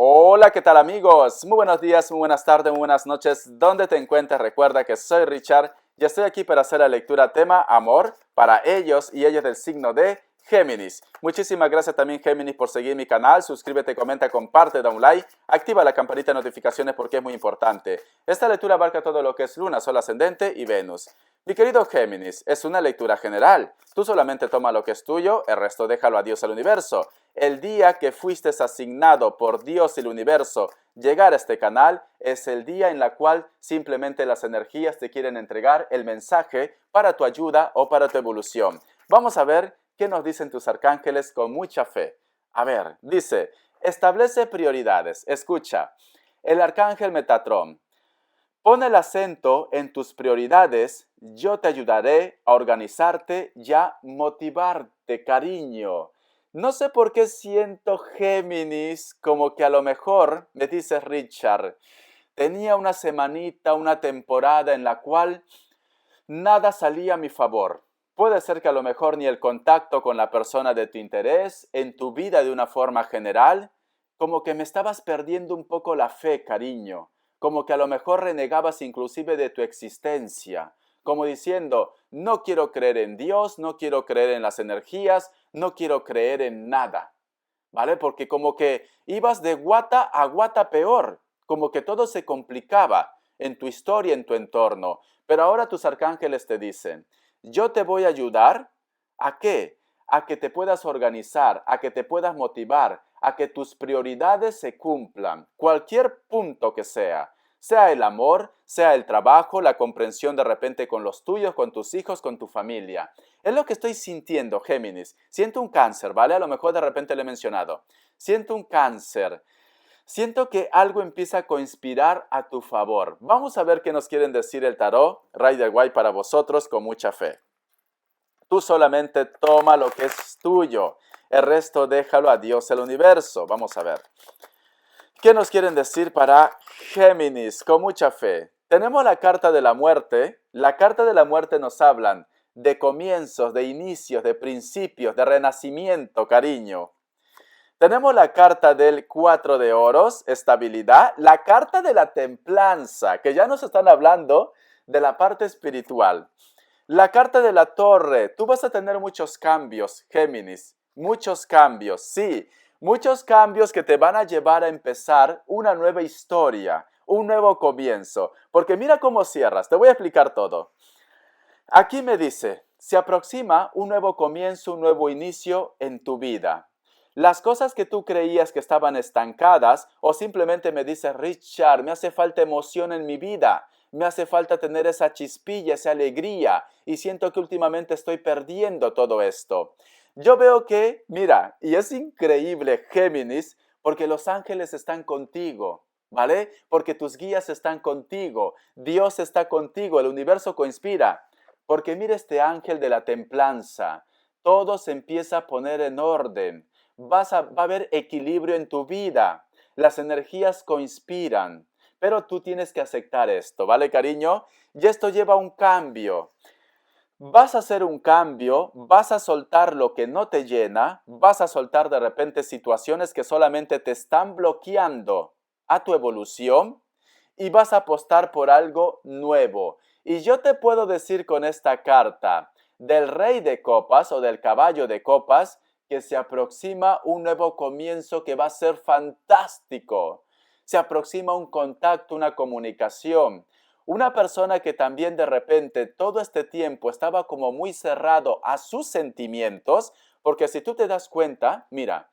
Hola, ¿qué tal amigos? Muy buenos días, muy buenas tardes, muy buenas noches. ¿Dónde te encuentras? Recuerda que soy Richard y estoy aquí para hacer la lectura tema amor para ellos y ellas del signo de Géminis. Muchísimas gracias también Géminis por seguir mi canal. Suscríbete, comenta, comparte, da un like, activa la campanita de notificaciones porque es muy importante. Esta lectura abarca todo lo que es Luna, Sol ascendente y Venus. Mi querido Géminis, es una lectura general. Tú solamente toma lo que es tuyo, el resto déjalo a Dios al universo. El día que fuiste asignado por Dios y el universo llegar a este canal es el día en el cual simplemente las energías te quieren entregar el mensaje para tu ayuda o para tu evolución. Vamos a ver qué nos dicen tus arcángeles con mucha fe. A ver, dice, establece prioridades. Escucha, el arcángel Metatrón. Pon el acento en tus prioridades, yo te ayudaré a organizarte y a motivarte, cariño. No sé por qué siento Géminis, como que a lo mejor, me dice Richard, tenía una semanita, una temporada en la cual nada salía a mi favor. Puede ser que a lo mejor ni el contacto con la persona de tu interés, en tu vida de una forma general, como que me estabas perdiendo un poco la fe, cariño, como que a lo mejor renegabas inclusive de tu existencia, como diciendo, no quiero creer en Dios, no quiero creer en las energías, no quiero creer en nada, ¿vale? Porque como que ibas de guata a guata peor, como que todo se complicaba en tu historia, en tu entorno. Pero ahora tus arcángeles te dicen, yo te voy a ayudar, ¿a qué? A que te puedas organizar, a que te puedas motivar, a que tus prioridades se cumplan, cualquier punto que sea el amor, sea el trabajo, la comprensión de repente con los tuyos, con tus hijos, con tu familia. Es lo que estoy sintiendo, Géminis. Siento un cáncer, ¿vale? A lo mejor de repente le he mencionado. Siento un cáncer. Siento que algo empieza a conspirar a tu favor. Vamos a ver qué nos quieren decir el tarot Rider White para vosotros con mucha fe. Tú solamente toma lo que es tuyo. El resto déjalo a Dios el universo. Vamos a ver. ¿Qué nos quieren decir para Géminis con mucha fe? Tenemos la carta de la muerte. La carta de la muerte nos hablan de comienzos, de inicios, de principios, de renacimiento, cariño. Tenemos la carta del 4 de oros, estabilidad, la carta de la templanza, que ya nos están hablando de la parte espiritual. La carta de la torre, tú vas a tener muchos cambios, Géminis, muchos cambios, sí, muchos cambios que te van a llevar a empezar una nueva historia, un nuevo comienzo. Porque mira cómo cierras, te voy a explicar todo. Aquí me dice, se aproxima un nuevo comienzo, un nuevo inicio en tu vida. Las cosas que tú creías que estaban estancadas o simplemente me dice, Richard, me hace falta emoción en mi vida, me hace falta tener esa chispilla, esa alegría y siento que últimamente estoy perdiendo todo esto. Yo veo que, mira, y es increíble, Géminis, porque los ángeles están contigo, ¿vale? Porque tus guías están contigo, Dios está contigo, el universo conspira. Porque mira este ángel de la templanza, todo se empieza a poner en orden, va a haber equilibrio en tu vida, las energías conspiran, pero tú tienes que aceptar esto, ¿vale, cariño? Y esto lleva a un cambio. Vas a hacer un cambio, vas a soltar lo que no te llena, vas a soltar de repente situaciones que solamente te están bloqueando a tu evolución y vas a apostar por algo nuevo. Y yo te puedo decir con esta carta del Rey de Copas o del Caballo de Copas que se aproxima un nuevo comienzo que va a ser fantástico. Se aproxima un contacto, una comunicación. Una persona que también de repente todo este tiempo estaba como muy cerrado a sus sentimientos, porque si tú te das cuenta, mira,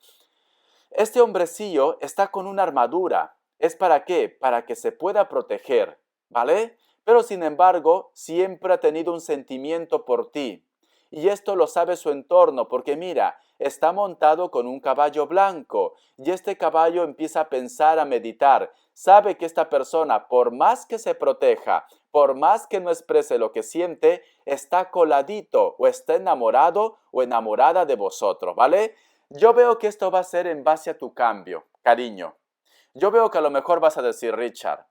este hombrecillo está con una armadura. ¿Es para qué? Para que se pueda proteger, ¿vale? Pero sin embargo, siempre ha tenido un sentimiento por ti. Y esto lo sabe su entorno, porque mira, está montado con un caballo blanco y este caballo empieza a pensar, a meditar. Sabe que esta persona, por más que se proteja, por más que no exprese lo que siente, está coladito o está enamorado o enamorada de vosotros, ¿vale? Yo veo que esto va a ser en base a tu cambio, cariño. Yo veo que a lo mejor vas a decir, Richard,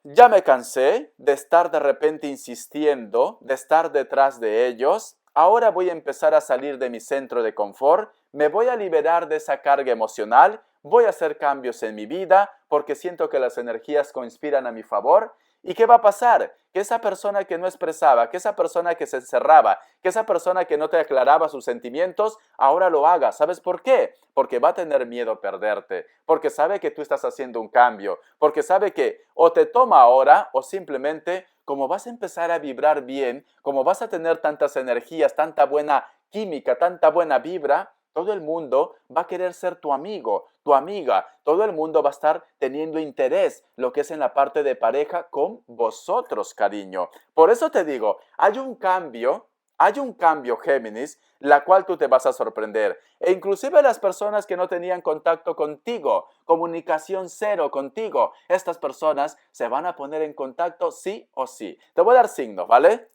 ya me cansé de estar de repente insistiendo, de estar detrás de ellos. Ahora voy a empezar a salir de mi centro de confort, me voy a liberar de esa carga emocional, voy a hacer cambios en mi vida porque siento que las energías conspiran a mi favor. ¿Y qué va a pasar? Que esa persona que no expresaba, que esa persona que se encerraba, que esa persona que no te aclaraba sus sentimientos, ahora lo haga. ¿Sabes por qué? Porque va a tener miedo a perderte, porque sabe que tú estás haciendo un cambio, porque sabe que o te toma ahora o simplemente como vas a empezar a vibrar bien, como vas a tener tantas energías, tanta buena química, tanta buena vibra, todo el mundo va a querer ser tu amigo, tu amiga. Todo el mundo va a estar teniendo interés, lo que es en la parte de pareja, con vosotros, cariño. Por eso te digo, hay un cambio, Géminis, la cual tú te vas a sorprender. E inclusive las personas que no tenían contacto contigo, comunicación cero contigo, estas personas se van a poner en contacto sí o sí. Te voy a dar signos, ¿vale?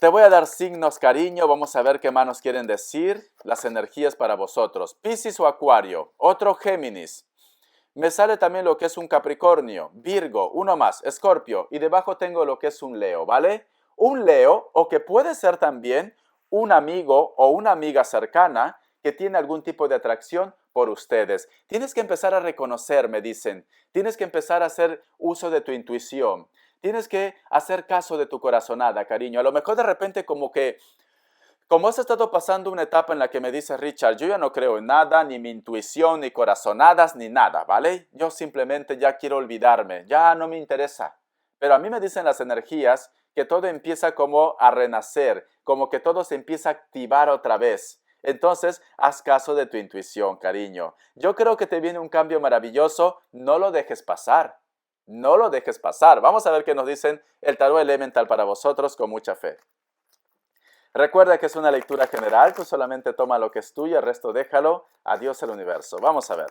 Te voy a dar signos, cariño. Vamos a ver qué más nos quieren decir las energías para vosotros. Piscis o Acuario, otro Géminis. Me sale también lo que es un Capricornio, Virgo, uno más, Escorpio. Y debajo tengo lo que es un Leo, ¿vale? Un Leo, o que puede ser también un amigo o una amiga cercana que tiene algún tipo de atracción por ustedes. Tienes que empezar a reconocer, me dicen. Tienes que empezar a hacer uso de tu intuición. Tienes que hacer caso de tu corazonada, cariño. A lo mejor de repente como has estado pasando una etapa en la que me dices, Richard, yo ya no creo en nada, ni mi intuición, ni corazonadas, ni nada, ¿vale? Yo simplemente ya quiero olvidarme, ya no me interesa. Pero a mí me dicen las energías que todo empieza como a renacer, como que todo se empieza a activar otra vez. Entonces, haz caso de tu intuición, cariño. Yo creo que te viene un cambio maravilloso, no lo dejes pasar. No lo dejes pasar. Vamos a ver qué nos dicen el tarot elemental para vosotros con mucha fe. Recuerda que es una lectura general, tú solamente toma lo que es tuyo, el resto déjalo a Dios el universo. Vamos a ver.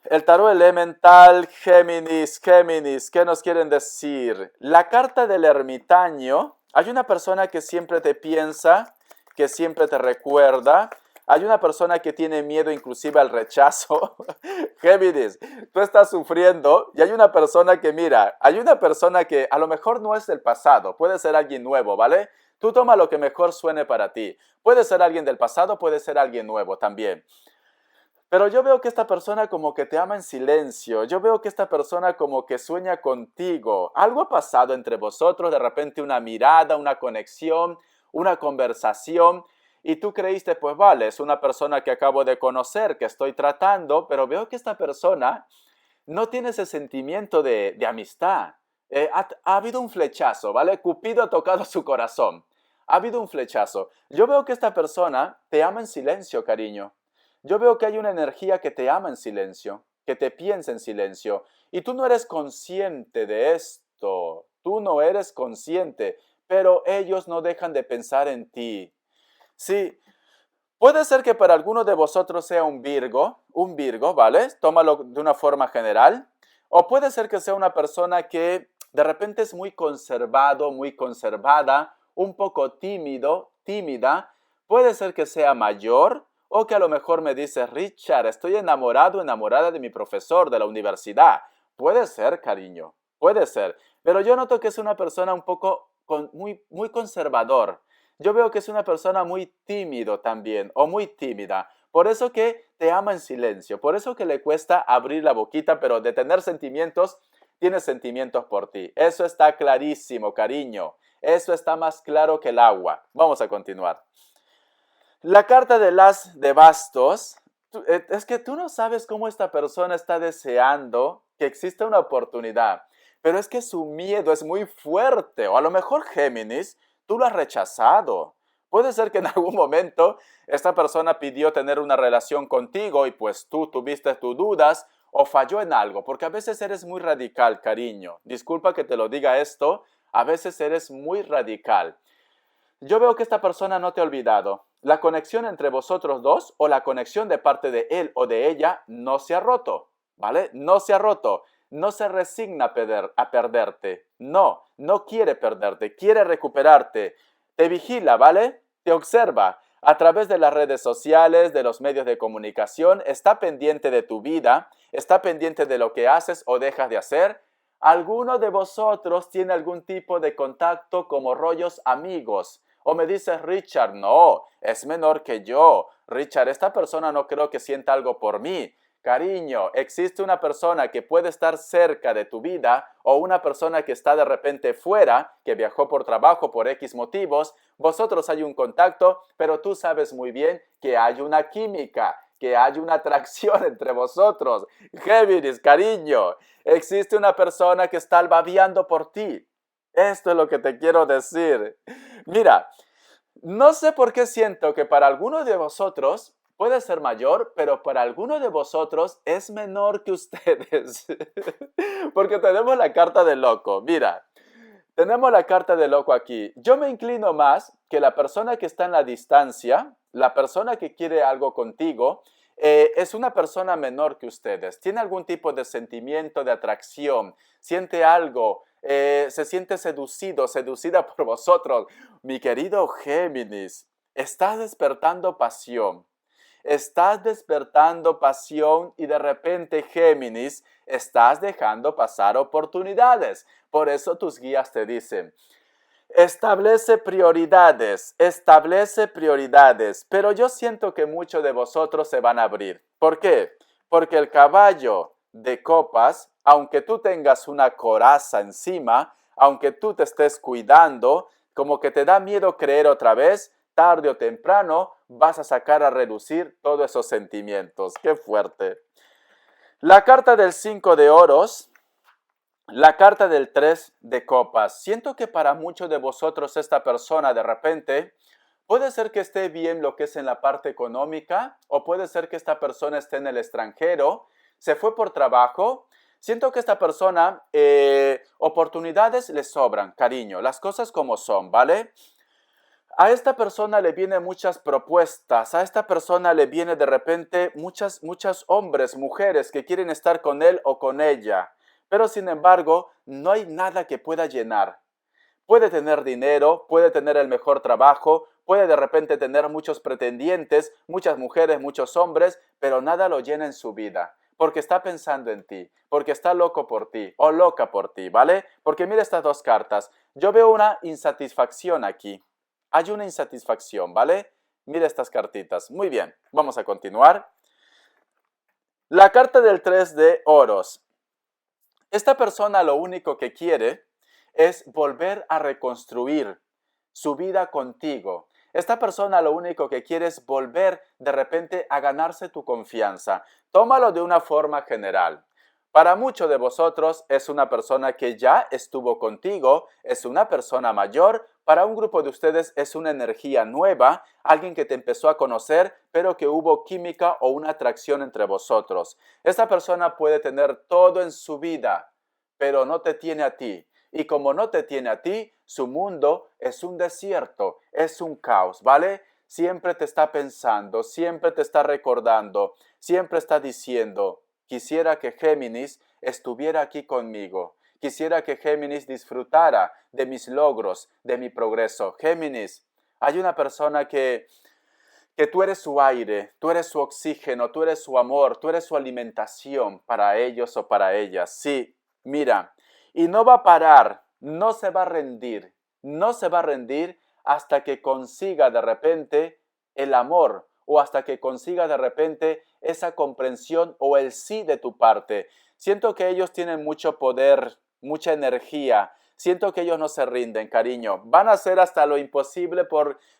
El tarot elemental, Géminis, ¿qué nos quieren decir? La carta del ermitaño, hay una persona que siempre te piensa, que siempre te recuerda, hay una persona que tiene miedo inclusive al rechazo. Géminis, tú estás sufriendo y hay una persona que, mira, hay una persona que a lo mejor no es del pasado, puede ser alguien nuevo, ¿vale? Tú toma lo que mejor suene para ti. Puede ser alguien del pasado, puede ser alguien nuevo también. Pero yo veo que esta persona como que te ama en silencio. Yo veo que esta persona como que sueña contigo. Algo ha pasado entre vosotros, de repente una mirada, una conexión, una conversación. Y tú creíste, pues vale, es una persona que acabo de conocer, que estoy tratando, pero veo que esta persona no tiene ese sentimiento de amistad. Ha habido un flechazo, ¿vale? Cupido ha tocado su corazón. Ha habido un flechazo. Yo veo que esta persona te ama en silencio, cariño. Yo veo que hay una energía que te ama en silencio, que te piensa en silencio. Y tú no eres consciente de esto. Tú no eres consciente, pero ellos no dejan de pensar en ti. Sí, puede ser que para alguno de vosotros sea un Virgo, ¿vale? Tómalo de una forma general. O puede ser que sea una persona que de repente es muy conservado, muy conservada, un poco tímido, tímida. Puede ser que sea mayor o que a lo mejor me dice, Richard, estoy enamorado, enamorada de mi profesor de la universidad. Puede ser, cariño, puede ser. Pero yo noto que es una persona un poco muy conservador. Yo veo que es una persona muy tímido también, o muy tímida. Por eso que te ama en silencio, por eso que le cuesta abrir la boquita, pero de tener sentimientos, tiene sentimientos por ti. Eso está clarísimo, cariño. Eso está más claro que el agua. Vamos a continuar. La carta del as de bastos, es que tú no sabes cómo esta persona está deseando que exista una oportunidad, pero es que su miedo es muy fuerte, o a lo mejor Géminis, tú lo has rechazado. Puede ser que en algún momento esta persona pidió tener una relación contigo y pues tú tuviste tus dudas o falló en algo, porque a veces eres muy radical, cariño. Disculpa que te lo diga esto, a veces eres muy radical. Yo veo que esta persona no te ha olvidado. La conexión entre vosotros dos o la conexión de parte de él o de ella no se ha roto, ¿vale? No se ha roto. No se resigna a perderte. No, no quiere perderte, quiere recuperarte. Te vigila, ¿vale? Te observa. A través de las redes sociales, de los medios de comunicación, está pendiente de tu vida, está pendiente de lo que haces o dejas de hacer. ¿Alguno de vosotros tiene algún tipo de contacto como rollos amigos? O me dices, Richard, no, es menor que yo. Richard, esta persona no creo que sienta algo por mí. Cariño, existe una persona que puede estar cerca de tu vida o una persona que está de repente fuera, que viajó por trabajo, por X motivos. Vosotros hay un contacto, pero tú sabes muy bien que hay una química, que hay una atracción entre vosotros. Géminis, cariño, existe una persona que está babeando por ti. Esto es lo que te quiero decir. Mira, no sé por qué siento que para algunos de vosotros puede ser mayor, pero para algunos de vosotros es menor que ustedes. Porque tenemos la carta del loco. Mira, tenemos la carta del loco aquí. Yo me inclino más que la persona que está en la distancia, la persona que quiere algo contigo, es una persona menor que ustedes. Tiene algún tipo de sentimiento de atracción, siente algo, se siente seducido, seducida por vosotros. Mi querido Géminis, estás despertando pasión. Estás despertando pasión y de repente, Géminis, estás dejando pasar oportunidades. Por eso tus guías te dicen, establece prioridades, pero yo siento que muchos de vosotros se van a abrir. ¿Por qué? Porque el caballo de copas, aunque tú tengas una coraza encima, aunque tú te estés cuidando, como que te da miedo creer otra vez, tarde o temprano vas a sacar a relucir todos esos sentimientos. ¡Qué fuerte! La carta del 5 de oros, la carta del 3 de copas. Siento que para muchos de vosotros esta persona de repente puede ser que esté bien lo que es en la parte económica o puede ser que esta persona esté en el extranjero, se fue por trabajo. Siento que esta persona, oportunidades le sobran, cariño, las cosas como son, ¿vale? A esta persona le vienen muchas propuestas, a esta persona le viene de repente muchos hombres, mujeres que quieren estar con él o con ella, pero sin embargo no hay nada que pueda llenar. Puede tener dinero, puede tener el mejor trabajo, puede de repente tener muchos pretendientes, muchas mujeres, muchos hombres, pero nada lo llena en su vida, porque está pensando en ti, porque está loco por ti o loca por ti, ¿vale? Porque mira estas dos cartas, yo veo una insatisfacción aquí. Hay una insatisfacción, ¿vale? Mira estas cartitas. Muy bien, vamos a continuar. La carta del 3 de oros. Esta persona lo único que quiere es volver a reconstruir su vida contigo. Esta persona lo único que quiere es volver de repente a ganarse tu confianza. Tómalo de una forma general. Para muchos de vosotros es una persona que ya estuvo contigo, es una persona mayor. Para un grupo de ustedes es una energía nueva, alguien que te empezó a conocer, pero que hubo química o una atracción entre vosotros. Esta persona puede tener todo en su vida, pero no te tiene a ti. Y como no te tiene a ti, su mundo es un desierto, es un caos, ¿vale? Siempre te está pensando, siempre te está recordando, siempre está diciendo, quisiera que Géminis estuviera aquí conmigo. Quisiera que Géminis disfrutara de mis logros, de mi progreso. Géminis, hay una persona que tú eres su aire, tú eres su oxígeno, tú eres su amor, tú eres su alimentación para ellos o para ellas. Sí, mira, y no va a parar, no se va a rendir, no se va a rendir hasta que consiga de repente el amor o hasta que consiga de repente esa comprensión o el sí de tu parte. Siento que ellos tienen mucho poder, mucha energía. Siento que ellos no se rinden, cariño. Van a hacer hasta lo imposible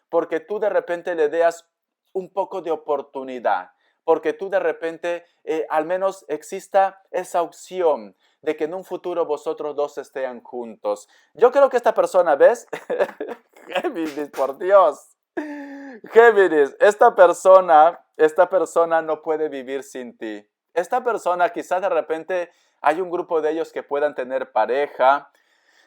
porque tú de repente le das un poco de oportunidad. Porque tú de repente al menos exista esa opción de que en un futuro vosotros dos estén juntos. Yo creo que esta persona, ¿ves? Géminis, por Dios. Géminis, esta persona no puede vivir sin ti. Esta persona quizás de repente hay un grupo de ellos que puedan tener pareja,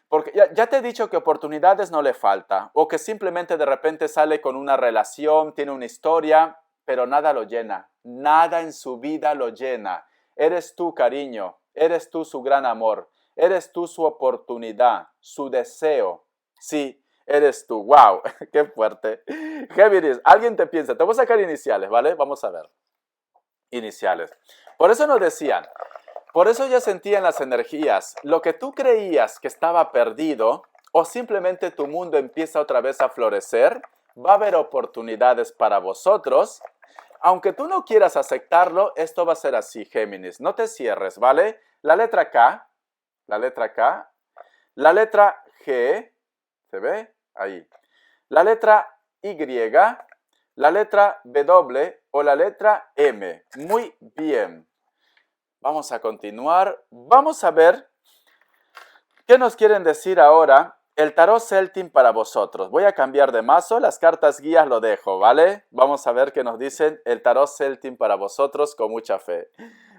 porque ya te he dicho que oportunidades no le falta, o que simplemente de repente sale con una relación, tiene una historia, pero nada lo llena, nada en su vida lo llena. Eres tú, cariño, eres tú su gran amor, eres tú su oportunidad, su deseo. Sí, eres tú. ¡Wow! ¡Qué fuerte! Géminis, alguien te piensa, te voy a sacar iniciales, ¿vale? Vamos a ver. Iniciales. Por eso nos decían, por eso ya sentían las energías. Lo que tú creías que estaba perdido o simplemente tu mundo empieza otra vez a florecer, va a haber oportunidades para vosotros. Aunque tú no quieras aceptarlo, esto va a ser así, Géminis. No te cierres, ¿vale? La letra K, la letra K, la letra G, ¿se ve? Ahí. La letra Y, la letra W o la letra M. Muy bien. Vamos a continuar. Vamos a ver qué nos quieren decir ahora el tarot Celtim para vosotros. Voy a cambiar de mazo, las cartas guías lo dejo, ¿vale? Vamos a ver qué nos dicen el tarot Celtim para vosotros con mucha fe.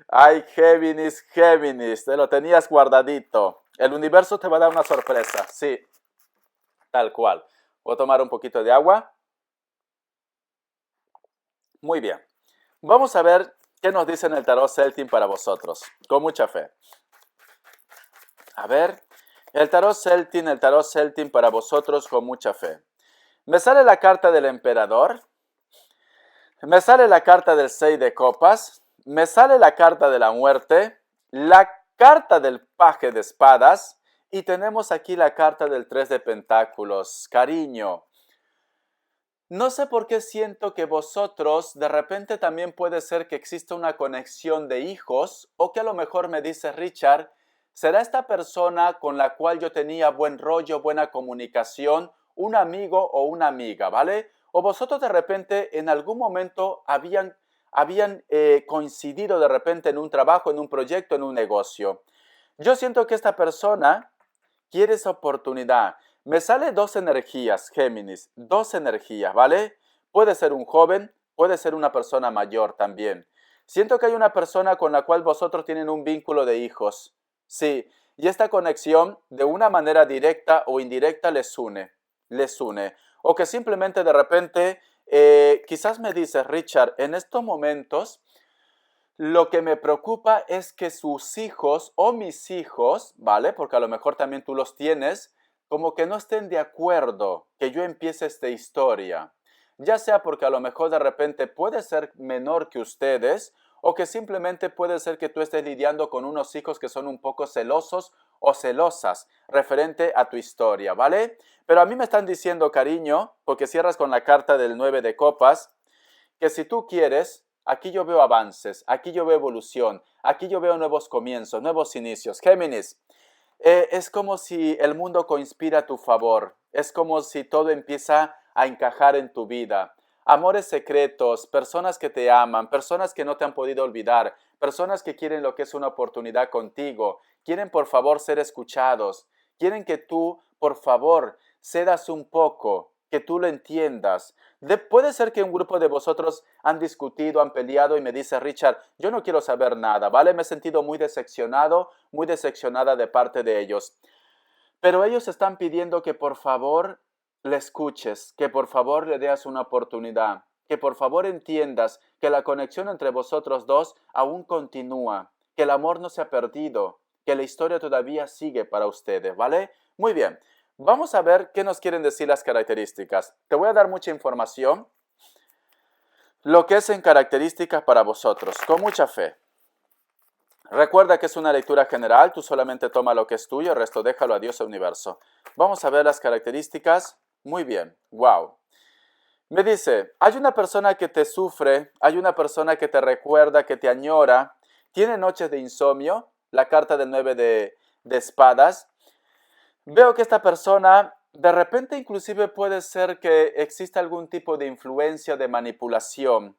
Ay, Géminis, Géminis, te lo tenías guardadito. El universo te va a dar una sorpresa, sí, tal cual. Voy a tomar un poquito de agua. Muy bien. Vamos a ver qué nos dicen el tarot Celtim para vosotros, con mucha fe. A ver, el tarot Celtim para vosotros con mucha fe. Me sale la carta del emperador, me sale la carta del 6 de copas, me sale la carta de la muerte, la carta del paje de espadas y tenemos aquí la carta del 3 de pentáculos. Cariño, no sé por qué siento que vosotros de repente también puede ser que exista una conexión de hijos o que a lo mejor me dice Richard, ¿será esta persona con la cual yo tenía buen rollo, buena comunicación, un amigo o una amiga, ¿vale? O vosotros de repente en algún momento habían coincidido de repente en un trabajo, en un proyecto, en un negocio. Yo siento que esta persona quiere esa oportunidad. Me sale dos energías, Géminis, dos energías, ¿vale? Puede ser un joven, puede ser una persona mayor también. Siento que hay una persona con la cual vosotros tienen un vínculo de hijos. Sí, y esta conexión de una manera directa o indirecta les une, les une. O que simplemente de repente, quizás me dices, Richard, en estos momentos lo que me preocupa es que sus hijos o mis hijos, ¿vale? Porque a lo mejor también tú los tienes, como que no estén de acuerdo que yo empiece esta historia. Ya sea porque a lo mejor de repente puede ser menor que ustedes o que simplemente puede ser que tú estés lidiando con unos hijos que son un poco celosos o celosas referente a tu historia, ¿vale? Pero a mí me están diciendo, cariño, porque cierras con la carta del 9 de copas, que si tú quieres, aquí yo veo avances, aquí yo veo evolución, aquí yo veo nuevos comienzos, nuevos inicios. Géminis, es como si el mundo conspira a tu favor, es como si todo empieza a encajar en tu vida. Amores secretos, personas que te aman, personas que no te han podido olvidar, personas que quieren lo que es una oportunidad contigo, quieren por favor ser escuchados, quieren que tú por favor cedas un poco, que tú lo entiendas. Puede ser que un grupo de vosotros han discutido, han peleado y me dice Richard, yo no quiero saber nada, ¿vale? Me he sentido muy decepcionado, muy decepcionada de parte de ellos. Pero ellos están pidiendo que por favor le escuches, que por favor le des una oportunidad, que por favor entiendas que la conexión entre vosotros dos aún continúa, que el amor no se ha perdido, que la historia todavía sigue para ustedes, ¿vale? Muy bien, vamos a ver qué nos quieren decir las características. Te voy a dar mucha información, lo que es en características para vosotros, con mucha fe. Recuerda que es una lectura general, tú solamente toma lo que es tuyo, el resto déjalo a Dios y al universo. Vamos a ver las características. Muy bien, wow. Me dice, hay una persona que te sufre, hay una persona que te recuerda, que te añora, tiene noches de insomnio, la carta del 9 de espadas. Veo que esta persona, de repente inclusive puede ser que exista algún tipo de influencia, de manipulación.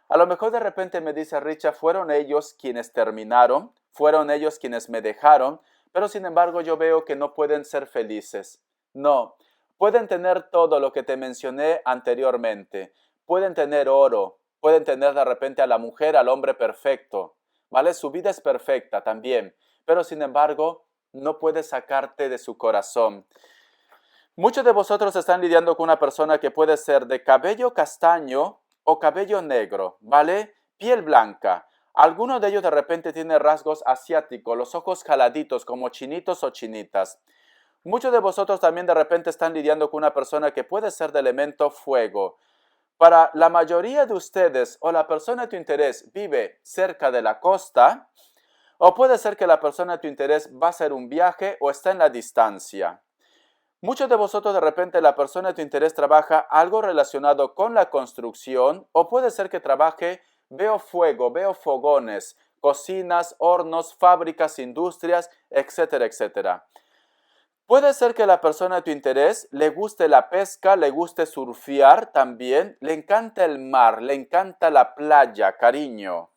A lo mejor de repente me dice Richard, fueron ellos quienes terminaron, fueron ellos quienes me dejaron, pero sin embargo yo veo que no pueden ser felices. No, pueden tener todo lo que te mencioné anteriormente. Pueden tener oro, pueden tener de repente a la mujer, al hombre perfecto, ¿vale? Su vida es perfecta también, pero sin embargo no puede sacarte de su corazón. Muchos de vosotros están lidiando con una persona que puede ser de cabello castaño o cabello negro, ¿vale? Piel blanca. Algunos de ellos de repente tienen rasgos asiáticos, los ojos jaladitos como chinitos o chinitas. Muchos de vosotros también de repente están lidiando con una persona que puede ser de elemento fuego. Para la mayoría de ustedes o la persona de tu interés vive cerca de la costa, o puede ser que la persona de tu interés va a hacer un viaje o está en la distancia. Muchos de vosotros de repente la persona de tu interés trabaja algo relacionado con la construcción o puede ser que trabaje, veo fuego, veo fogones, cocinas, hornos, fábricas, industrias, etcétera, etcétera. Puede ser que la persona de tu interés le guste la pesca, le guste surfear también, le encanta el mar, le encanta la playa, cariño.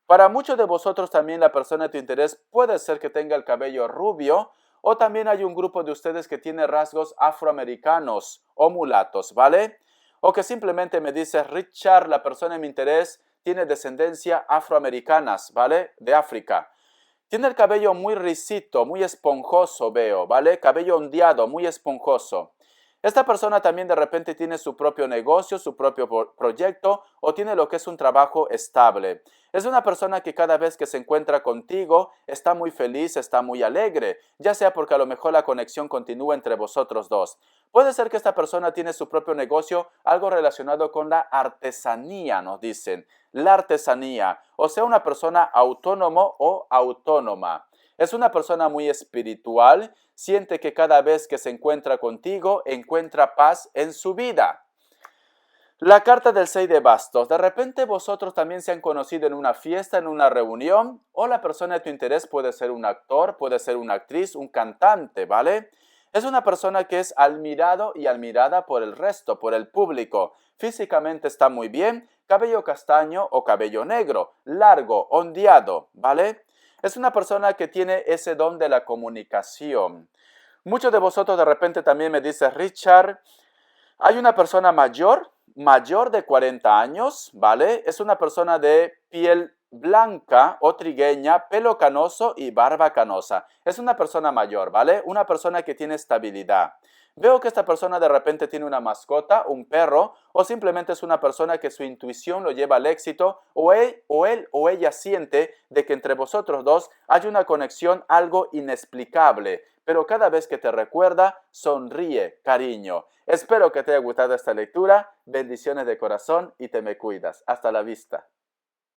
Para muchos de vosotros también la persona de tu interés puede ser que tenga el cabello rubio o también hay un grupo de ustedes que tiene rasgos afroamericanos o mulatos, ¿vale? O que simplemente me dice, Richard, la persona de mi interés tiene descendencia afroamericanas, ¿vale? De África. Tiene el cabello muy risito, muy esponjoso, veo, ¿vale? Cabello ondeado, muy esponjoso. Esta persona también de repente tiene su propio negocio, su propio proyecto o tiene lo que es un trabajo estable. Es una persona que cada vez que se encuentra contigo está muy feliz, está muy alegre, ya sea porque a lo mejor la conexión continúa entre vosotros dos. Puede ser que esta persona tiene su propio negocio, algo relacionado con la artesanía, nos dicen. La artesanía, o sea, una persona autónomo o autónoma. Es una persona muy espiritual, siente que cada vez que se encuentra contigo, encuentra paz en su vida. La carta del 6 de bastos. De repente vosotros también se han conocido en una fiesta, en una reunión, o la persona de tu interés puede ser un actor, puede ser una actriz, un cantante, ¿vale? Es una persona que es admirado y admirada por el resto, por el público. Físicamente está muy bien, cabello castaño o cabello negro, largo, ondeado, ¿vale? Es una persona que tiene ese don de la comunicación. Muchos de vosotros de repente también me dicen, Richard, hay una persona mayor de 40 años, ¿vale? Es una persona de piel blanca o trigueña, pelo canoso y barba canosa. Es una persona mayor, ¿vale? Una persona que tiene estabilidad. Veo que esta persona de repente tiene una mascota, un perro, o simplemente es una persona que su intuición lo lleva al éxito, él o ella siente de que entre vosotros dos hay una conexión algo inexplicable, pero cada vez que te recuerda, sonríe, cariño. Espero que te haya gustado esta lectura. Bendiciones de corazón y te me cuidas. Hasta la vista.